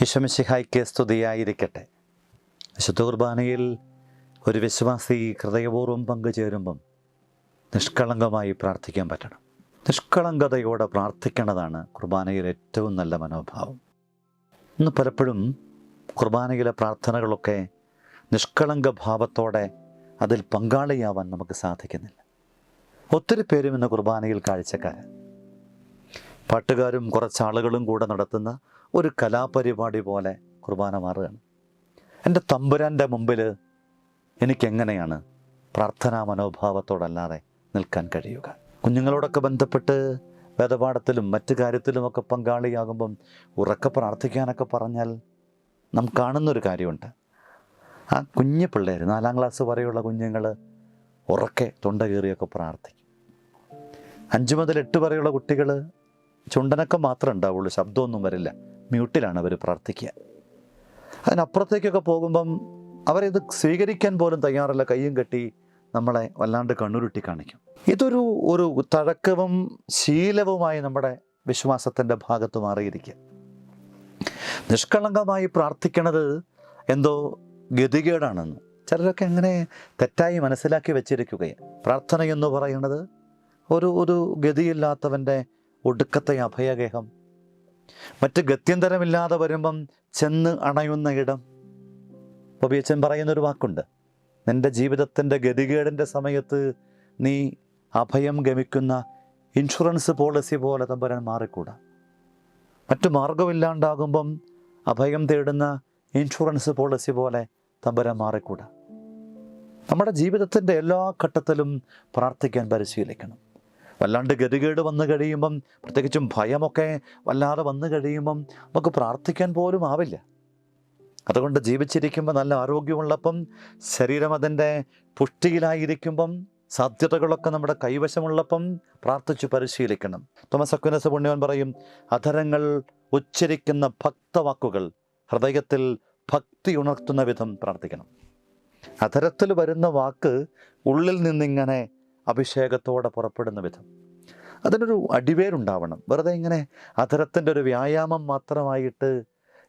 ഈശോ മിശിഹായ്ക്ക് സ്തുതിയായിരിക്കട്ടെ. വിശുദ്ധ കുർബാനയിൽ ഒരു വിശ്വാസി ഹൃദയപൂർവ്വം പങ്കുചേരുമ്പം നിഷ്കളങ്കമായി പ്രാർത്ഥിക്കാൻ പറ്റണം. നിഷ്കളങ്കതയോടെ പ്രാർത്ഥിക്കേണ്ടതാണ് കുർബാനയിലെ ഏറ്റവും നല്ല മനോഭാവം. ഇന്ന് പലപ്പോഴും കുർബാനയിലെ പ്രാർത്ഥനകളൊക്കെ നിഷ്കളങ്ക ഭാവത്തോടെ അതിൽ പങ്കാളിയാവാൻ നമുക്ക് സാധിക്കുന്നില്ല. ഒത്തിരി പേരും ഇന്ന് കുർബാനയിൽ കാഴ്ചക്കാരൻ, പാട്ടുകാരും കുറച്ചാളുകളും കൂടെ നടത്തുന്ന ഒരു കലാപരിപാടി പോലെ കുർബാന മാറുകയാണ്. എൻ്റെ തമ്പുരാൻ്റെ മുമ്പിൽ എനിക്കെങ്ങനെയാണ് പ്രാർത്ഥനാ മനോഭാവത്തോടല്ലാതെ നിൽക്കാൻ കഴിയുക? കുഞ്ഞുങ്ങളോടൊക്കെ ബന്ധപ്പെട്ട് വേദപാഠത്തിലും മറ്റു കാര്യത്തിലുമൊക്കെ പങ്കാളിയാകുമ്പം ഉറക്കെ പ്രാർത്ഥിക്കാനൊക്കെ പറഞ്ഞാൽ നാം കാണുന്നൊരു കാര്യമുണ്ട്. ആ കുഞ്ഞു പിള്ളേർ, 4ാം ക്ലാസ് വരെയുള്ള കുഞ്ഞുങ്ങൾ ഉറക്കെ തൊണ്ട കീറിയൊക്കെ പ്രാർത്ഥിക്കും. 5 മുതൽ 8 വരെയുള്ള കുട്ടികൾ ചുണ്ടനൊക്കെ മാത്രമേ ഉണ്ടാവുള്ളൂ, ശബ്ദമൊന്നും വരില്ല, മ്യൂട്ടിലാണ് അവർ പ്രാർത്ഥിക്കുക. അതിനപ്പുറത്തേക്കൊക്കെ പോകുമ്പം അവരിത് സ്വീകരിക്കാൻ പോലും തയ്യാറല്ല, കയ്യും കെട്ടി നമ്മളെ വല്ലാണ്ട് കണ്ണുരുട്ടി കാണിക്കും. ഇതൊരു തഴക്കവും ശീലവുമായി നമ്മുടെ വിശ്വാസത്തിൻ്റെ ഭാഗത്ത് മാറിയിരിക്കുക. നിഷ്കളങ്കമായി പ്രാർത്ഥിക്കണത് എന്തോ ഗതികേടാണെന്ന് ചിലരൊക്കെ അങ്ങനെ തെറ്റായി മനസ്സിലാക്കി വെച്ചിരിക്കുകയാണ്. പ്രാർത്ഥന എന്ന് പറയുന്നത് ഒരു ഗതിയില്ലാത്തവൻ്റെ ഒടുക്കത്തെ അഭയഗേഹം, മറ്റ് ഗത്യന്തരമില്ലാതെ വരുമ്പം ചെന്ന് അണയുന്ന ഇടം. പൊബിയച്ചൻ പറയുന്നൊരു വാക്കുണ്ട്, നിൻ്റെ ജീവിതത്തിൻ്റെ ഗതികേടിൻ്റെ സമയത്ത് നീ അഭയം ഗമിക്കുന്ന ഇൻഷുറൻസ് പോളിസി പോലെ തമ്പുരാൻ മാറിക്കൂടാ. മറ്റു മാർഗമില്ലാണ്ടാകുമ്പം അഭയം തേടുന്ന ഇൻഷുറൻസ് പോളിസി പോലെ തമ്പുരാൻ മാറിക്കൂടാ. നമ്മുടെ ജീവിതത്തിൻ്റെ എല്ലാ ഘട്ടത്തിലും പ്രാർത്ഥിക്കാൻ പരിശീലിക്കണം. വല്ലാണ്ട് ഗതികേട് വന്നു കഴിയുമ്പം, പ്രത്യേകിച്ചും ഭയമൊക്കെ വല്ലാതെ വന്നു കഴിയുമ്പം നമുക്ക് പ്രാർത്ഥിക്കാൻ പോലും ആവില്ല. അതുകൊണ്ട് ജീവിച്ചിരിക്കുമ്പോൾ നല്ല ആരോഗ്യമുള്ളപ്പം, ശരീരം അതിൻ്റെ പുഷ്ടിയിലായിരിക്കുമ്പം, സാധ്യതകളൊക്കെ നമ്മുടെ കൈവശമുള്ളപ്പം പ്രാർത്ഥിച്ചു പരിശീലിക്കണം. തോമസ് അക്വിനാസ് പുണ്യവാൻ പറയും, അധരങ്ങൾ ഉച്ചരിക്കുന്ന ഭക്തവാക്കുകൾ ഹൃദയത്തിൽ ഭക്തി ഉണർത്തുന്ന വിധം പ്രാർത്ഥിക്കണം. അധരത്തിൽ വരുന്ന വാക്ക് ഉള്ളിൽ നിന്നിങ്ങനെ അഭിഷേകത്തോടെ പുറപ്പെടുന്ന വിധം അതിനൊരു അടിവേരുണ്ടാവണം. വെറുതെ ഇങ്ങനെ അധരത്തിൻ്റെ ഒരു വ്യായാമം മാത്രമായിട്ട്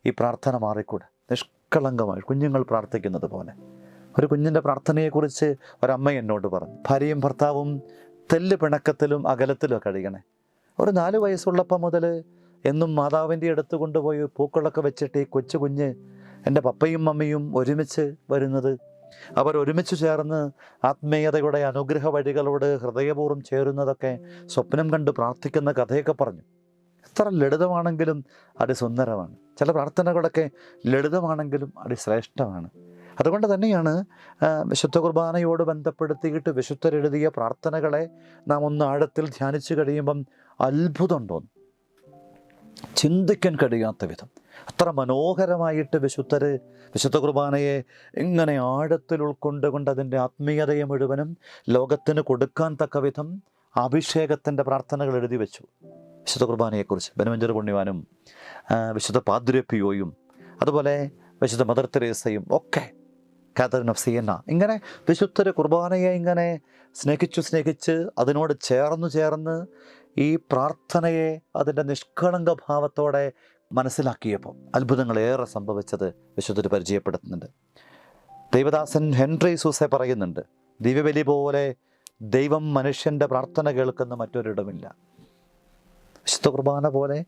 ഈ പ്രാർത്ഥന മാറിക്കൂടെ. നിഷ്കളങ്കമായി കുഞ്ഞുങ്ങൾ പ്രാർത്ഥിക്കുന്നത് പോലെ. ഒരു കുഞ്ഞിൻ്റെ പ്രാർത്ഥനയെക്കുറിച്ച് ഒരമ്മ എന്നോട് പറഞ്ഞു, ഭാര്യയും ഭർത്താവും തെല്ല് പിണക്കത്തിലും അകലത്തിലും കഴിയണേ. ഒരു 4 വയസ്സുള്ളപ്പം മുതൽ എന്നും മാതാവിൻ്റെ അടുത്ത് കൊണ്ടുപോയി പൂക്കളൊക്കെ വെച്ചിട്ട് ഈ കൊച്ചു കുഞ്ഞ് എൻ്റെ പപ്പയും മമ്മിയും ഒരുമിച്ച് വരുന്നത്, അവർ ഒരുമിച്ച് ചേർന്ന് ആത്മീയതയുടെ അനുഗ്രഹ വഴികളോട് ഹൃദയപൂർവ്വം ചേരുന്നതൊക്കെ സ്വപ്നം കണ്ട് പ്രാർത്ഥിക്കുന്ന കഥയൊക്കെ പറഞ്ഞു. എത്ര ലളിതമാണെങ്കിലും അതിസുന്ദരമാണ്. ചില പ്രാർത്ഥനകളൊക്കെ ലളിതമാണെങ്കിലും അതിശ്രേഷ്ഠമാണ്. അതുകൊണ്ട് തന്നെയാണ് വിശുദ്ധ കുർബാനയോട് ബന്ധപ്പെടുത്തിയിട്ട് വിശുദ്ധരെഴുതിയ പ്രാർത്ഥനകളെ നാം ഒന്ന് ആഴത്തിൽ ധ്യാനിച്ചു കഴിയുമ്പം അത്ഭുതം തോന്നും. ചിന്തിക്കാൻ കഴിയാത്ത വിധം അത്ര മനോഹരമായിട്ട് വിശുദ്ധ കുർബാനയെ ഇങ്ങനെ ആഴത്തിൽ ഉൾക്കൊണ്ടുകൊണ്ട് അതിൻ്റെ ആത്മീയതയെ മുഴുവനും ലോകത്തിന് കൊടുക്കാൻ തക്ക വിധം അഭിഷേകത്തിൻ്റെ പ്രാർത്ഥനകൾ എഴുതി വെച്ചു. വിശുദ്ധ കുർബാനയെക്കുറിച്ച് ബെനവഞ്ചർ പുണ്യവാനും വിശുദ്ധ പാദ്രി പിയോയും അതുപോലെ വിശുദ്ധ മദർ തെരേസയും ഒക്കെ, കാതറിൻ ഓഫ് സിയന്ന, ഇങ്ങനെ വിശുദ്ധ കുർബാനയെ ഇങ്ങനെ സ്നേഹിച്ച് അതിനോട് ചേർന്ന് ഈ പ്രാർത്ഥനയെ അതിൻ്റെ നിഷ്കളങ്ക ഭാവത്തോടെ മനസ്സിലാക്കിയപ്പോൾ അത്ഭുതങ്ങളേറെ സംഭവിച്ചത് വിശുദ്ധർ പരിചയപ്പെടുത്തുന്നുണ്ട്. ദൈവദാസൻ ഹെൻറി സൂസെ പറയുന്നുണ്ട്, ദിവ്യബലി പോലെ ദൈവം മനുഷ്യൻ്റെ പ്രാർത്ഥന കേൾക്കുന്ന മറ്റൊരിടമില്ല. വിശുദ്ധ കുർബാന പോലെ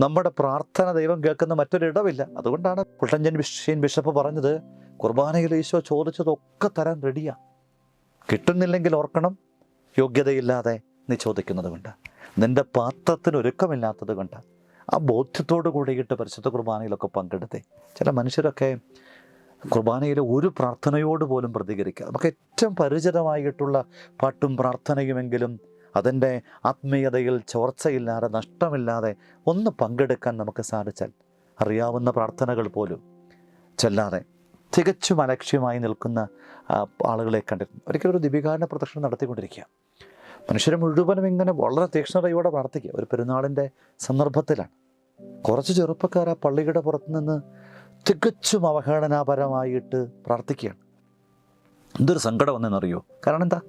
നമ്മുടെ പ്രാർത്ഥന ദൈവം കേൾക്കുന്ന മറ്റൊരിടമില്ല. അതുകൊണ്ടാണ് കുട്ടഞ്ചൻ ബിഷപ്പ് പറഞ്ഞത്, കുർബാനയിൽ ഈശോ ചോദിച്ചതൊക്കെ തരാൻ റെഡിയാണ്. കിട്ടുന്നില്ലെങ്കിൽ ഓർക്കണം, യോഗ്യതയില്ലാതെ നീ ചോദിക്കുന്നത് കൊണ്ട്, നിൻ്റെ പാത്രത്തിന് ഒരുക്കമില്ലാത്തത് കൊണ്ട്. ആ ബോധ്യത്തോട് കൂടിയിട്ട് പരിശുദ്ധ കുർബാനയിലൊക്കെ പങ്കെടുത്തേ. ചില മനുഷ്യരൊക്കെ കുർബാനയിലെ ഒരു പ്രാർത്ഥനയോട് പോലും പ്രതികരിക്കുക. നമുക്ക് ഏറ്റവും പരിചിതമായിട്ടുള്ള പാട്ടും പ്രാർത്ഥനയുമെങ്കിലും അതിൻ്റെ ആത്മീയതയിൽ ചോർച്ചയില്ലാതെ, നഷ്ടമില്ലാതെ ഒന്ന് പങ്കെടുക്കാൻ നമുക്ക് സാധിച്ചാൽ, അറിയാവുന്ന പ്രാർത്ഥനകൾ പോലും ചെല്ലാതെ തികച്ചും അലക്ഷ്യമായി നിൽക്കുന്ന ആളുകളെ കണ്ടിട്ടുണ്ട്. ഒരിക്കലും ഒരു ദിപികാരണ പ്രദക്ഷിണം നടത്തിക്കൊണ്ടിരിക്കുക. മനുഷ്യരെ മുഴുവനും ഇങ്ങനെ വളരെ തീക്ഷ്ണതയോടെ പ്രാർത്ഥിക്കുക. ഒരു പെരുന്നാളിൻ്റെ സന്ദർഭത്തിലാണ് കുറച്ച് ചെറുപ്പക്കാർ ആ പള്ളിയുടെ പുറത്തു നിന്ന് തികച്ചും അവഹേളനാപരമായിട്ട് പ്രാർത്ഥിക്കുകയാണ്. എന്തൊരു സങ്കടം വന്നെന്നറിയോ? കാരണം എന്താ?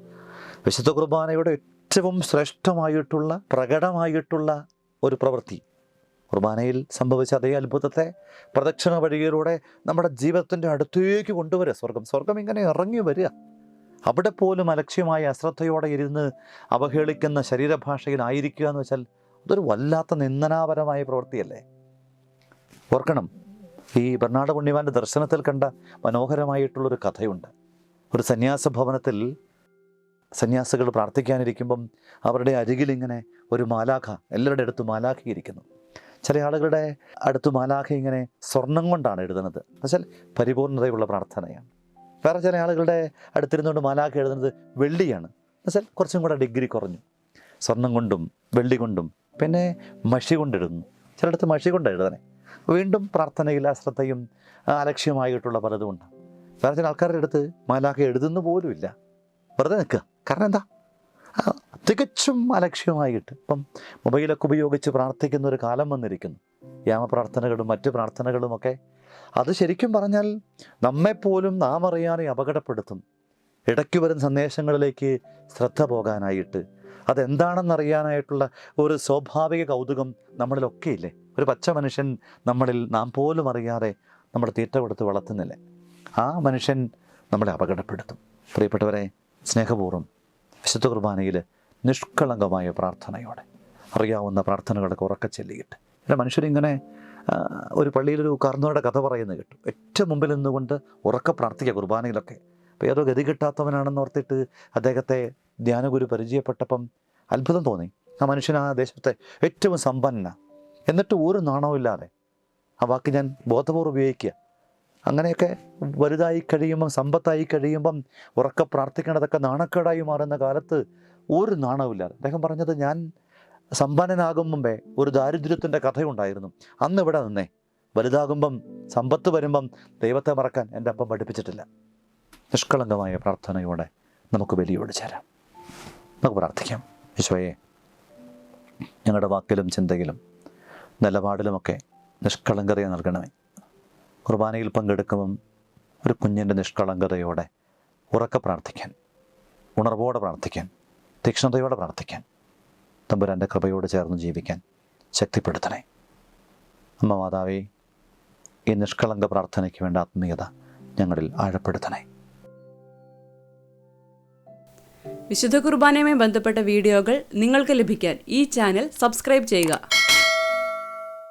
വിശുദ്ധ കുർബാനയുടെ ഏറ്റവും ശ്രേഷ്ഠമായിട്ടുള്ള പ്രകടമായിട്ടുള്ള ഒരു പ്രവൃത്തി, കുർബാനയിൽ സംഭവിച്ച അതേ അത്ഭുതത്തെ പ്രദക്ഷിണ വഴിയിലൂടെ നമ്മുടെ ജീവിതത്തിൻ്റെ അടുത്തേക്ക് കൊണ്ടുവരിക. സ്വർഗം ഇങ്ങനെ ഇറങ്ങി വരിക. അവിടെ പോലും അലക്ഷ്യമായ അശ്രദ്ധയോടെ ഇരുന്ന് അവഹേളിക്കുന്ന ശരീരഭാഷയിലായിരിക്കുക എന്ന് വെച്ചാൽ അതൊരു വല്ലാത്ത നിന്ദനാപരമായ പ്രവൃത്തിയല്ലേ. ഓർക്കണം, ഈ ബെർണാഡ് പുണ്യവാൻ്റെ ദർശനത്തിൽ കണ്ട മനോഹരമായിട്ടുള്ളൊരു കഥയുണ്ട്. ഒരു സന്യാസ ഭവനത്തിൽ സന്യാസികൾ പ്രാർത്ഥിക്കാനിരിക്കുമ്പം അവരുടെ അരികിലിങ്ങനെ ഒരു മാലാഖ, എല്ലാവരുടെ അടുത്ത് മാലാഖയിരിക്കുന്നു. ചില ആളുകളുടെ അടുത്ത് മാലാഖ ഇങ്ങനെ സ്വർണം കൊണ്ടാണ് എഴുതുന്നത്, എന്നുവെച്ചാൽ പരിപൂർണതയുള്ള പ്രാർത്ഥനയാണ്. വേറെ ചില ആളുകളുടെ അടുത്തിരുന്നുകൊണ്ട് മാലാഖ എഴുതുന്നത് വെള്ളിയാണ്, എന്നുവെച്ചാൽ കുറച്ചും കൂടെ ഡിഗ്രി കുറഞ്ഞു. സ്വർണം കൊണ്ടും വെള്ളി കൊണ്ടും പിന്നെ മഷി കൊണ്ടെഴുതുന്നു. ചിലയിടത്ത് മഷി കൊണ്ട് എഴുതണേ. വീണ്ടും പ്രാർത്ഥനയിൽ അശ്രദ്ധയും അലക്ഷ്യമായിട്ടുള്ള പലതും ഉണ്ടാകും. വേറെ ചില ആൾക്കാരുടെ അടുത്ത് മാലാഖ എഴുതുന്ന പോലുമില്ല, വെറുതെ നിൽക്കുക. കാരണം എന്താ? തികച്ചും അലക്ഷ്യമായിട്ട്. ഇപ്പം മൊബൈലൊക്കെ ഉപയോഗിച്ച് പ്രാർത്ഥിക്കുന്ന ഒരു കാലം വന്നിരിക്കുന്നു. യാമപ്രാർത്ഥനകളും മറ്റ് പ്രാർത്ഥനകളുമൊക്കെ അത് ശരിക്കും പറഞ്ഞാൽ നമ്മെപ്പോലും നാം അറിയാതെ അപകടപ്പെടുത്തും. ഇടയ്ക്ക് വരുന്ന സന്ദേശങ്ങളിലേക്ക് ശ്രദ്ധ പോകാനായിട്ട്, അതെന്താണെന്നറിയാനായിട്ടുള്ള ഒരു സ്വാഭാവിക കൗതുകം നമ്മളിലൊക്കെ ഇല്ലേ? ഒരു പച്ച മനുഷ്യൻ നമ്മളിൽ നാം പോലും അറിയാതെ നമ്മുടെ തീറ്റ കൊടുത്ത് വളർത്തുന്നില്ലേ? ആ മനുഷ്യൻ നമ്മളെ അപകടപ്പെടുത്തും. പ്രിയപ്പെട്ടവരെ, സ്നേഹപൂർവ്വം വിശുദ്ധ കുർബാനയിൽ നിഷ്കളങ്കമായ പ്രാർത്ഥനയോടെ അറിയാവുന്ന പ്രാർത്ഥനകളൊക്കെ ഉറക്കെ ചൊല്ലിയിട്ട്, അല്ല മനുഷ്യരിങ്ങനെ ഒരു പള്ളിയിലൊരു കാർന്നവരുടെ കഥ പറയുന്നത് കേട്ടു. ഏറ്റവും മുമ്പിൽ നിന്നുകൊണ്ട് ഉറക്കെ പ്രാർത്ഥിക്കുക കുർബാനയിലൊക്കെ. അപ്പോൾ ഏതോ ഗതി കിട്ടാത്തവനാണെന്ന് ഓർത്തിട്ട് അദ്ദേഹത്തെ ധ്യാനഗുരു പരിചയപ്പെട്ടപ്പം അത്ഭുതം തോന്നി. ആ മനുഷ്യൻ ആ ദേശത്തെ ഏറ്റവും സമ്പന്ന, എന്നിട്ട് ഒരു നാണവുമില്ലാതെ, ആ വാക്ക് ഞാൻ ബോധപൂർവ്വം ഉപയോഗിക്കുക, അങ്ങനെയൊക്കെ വലുതായി കഴിയുമ്പം, സമ്പത്തായി കഴിയുമ്പം ഉറക്കെ പ്രാർത്ഥിക്കേണ്ടതൊക്കെ നാണക്കേടായി മാറുന്ന കാലത്ത് ഒരു നാണവുമില്ലാതെ അദ്ദേഹം പറഞ്ഞത്, ഞാൻ സമ്പന്നനാകും മുമ്പേ ഒരു ദാരിദ്ര്യത്തിൻ്റെ കഥയുണ്ടായിരുന്നു. അന്ന് ഇവിടെ നിന്നേ, വലുതാകുമ്പം സമ്പത്ത് വരുമ്പം ദൈവത്തെ മറക്കാൻ എൻ്റെ അപ്പം പഠിപ്പിച്ചിട്ടില്ല. നിഷ്കളങ്കമായ പ്രാർത്ഥനയോടെ നമുക്ക് ബലിയോട് ചേരാം. നമുക്ക് പ്രാർത്ഥിക്കാം. ഈശോയെ, ഞങ്ങളുടെ വാക്കിലും ചിന്തയിലും നിലപാടിലുമൊക്കെ നിഷ്കളങ്കതയെ നൽകണമേ. കുർബാനയിൽ പങ്കെടുക്കുമ്പം ഒരു കുഞ്ഞിൻ്റെ നിഷ്കളങ്കതയോടെ ഉറക്കെ പ്രാർത്ഥിക്കാൻ, ഉണർവോടെ പ്രാർത്ഥിക്കാൻ, തീക്ഷ്ണതയോടെ പ്രാർത്ഥിക്കാൻ, തമ്പുരാൻ്റെ കൃപയോട് ചേർന്ന് ജീവിക്കാൻ ശക്തിപ്പെടുത്തണേ. അമ്മ മാതാവേ, ഈ നിഷ്കളങ്ക പ്രാർത്ഥനയ്ക്ക് വേണ്ട ആത്മീയത ഞങ്ങളിൽ ആഴപ്പെടുത്തണേ. വിശുദ്ധ കുർബാനയുമായി ബന്ധപ്പെട്ട വീഡിയോകൾ നിങ്ങൾക്ക് ലഭിക്കാൻ ഈ ചാനൽ സബ്സ്ക്രൈബ് ചെയ്യുക.